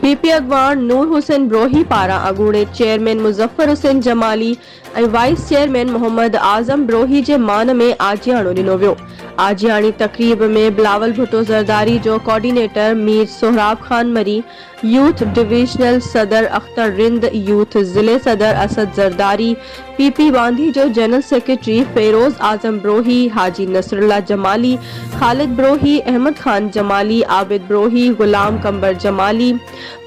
PP अगवान नूर हुसैन ब्रोही पारा अगूणे chairman Muzaffar Hussain Jamali ऐं wise chairman Mohammad Azam Brohi जे मान में आजियाणो ॾिनो वियो। आजियाणी तकरीब में बिलावल भुट्टो ज़रदारी जो कोऑर्डिनेटर मीर सोहराब खान मरी, यूथ डिविजनल सदर अख्तर रिंद, यूथ जिले सदर असद जरदारी, पीपी बांधी जो जनरल सेक्रेटरी फेरोज आजम ब्रोही, हाजी नसरुल्लाह जमाली, खालिद ब्रोही, अहमद खान जमाली, आबिद ब्रोही, गुलाम कंबर जमाली,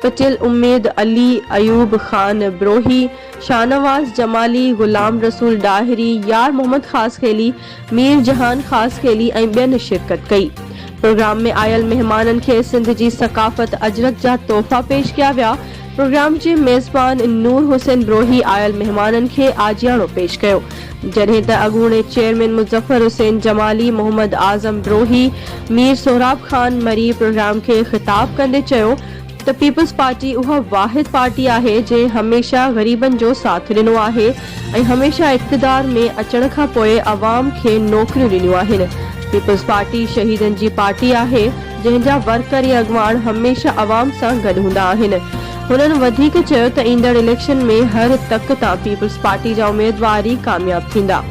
पटेल उम्मेद अली, अयूब खान ब्रोही, शाहनवाज जमाली, गुलाम रसूल डाहिरी, यार मोहम्मद खास खेली, मीर जहान खास खेली ऐं ॿियनि शिरकत कई। प्रोग्राम में आयल मेहमानन के सिंध जी सकाफत अजरक जा तोहफा पेश किया विया। प्रोग्राम जे मेज़बान नूर हुसैन ब्रोही आयल मेहमानन के आजियाणो पेश कयो, जॾहिं त अगूणे चेयरमैन मुजफ्फर हुसैन जमाली, मोहम्मद आजम ब्रोही, मीर सोहराब खान मरी प्रोग्राम के खिताब कंदे चयो त पीपल्स पार्टी उहा वाहिद पार्टी आहे जे हमेशा गरीबन जो साथ ॾिनो आहे ऐं हमेशा इक़्तिदार में अचण खां पोइ अवाम के नौकरियूं ॾिनियूं आहिनि। पीपल्स पार्टी शहीदन जी पार्टी आहे जंहिंजा वर्कर या अगवान हमेशा अवाम सां गॾु हूंदा आहिनि। हुननि वधीक चयो त ईंदड़ इलेक्शन में हर तक तां पीपल्स पार्टी जा उम्मीदवार ई कामयाब थींदा।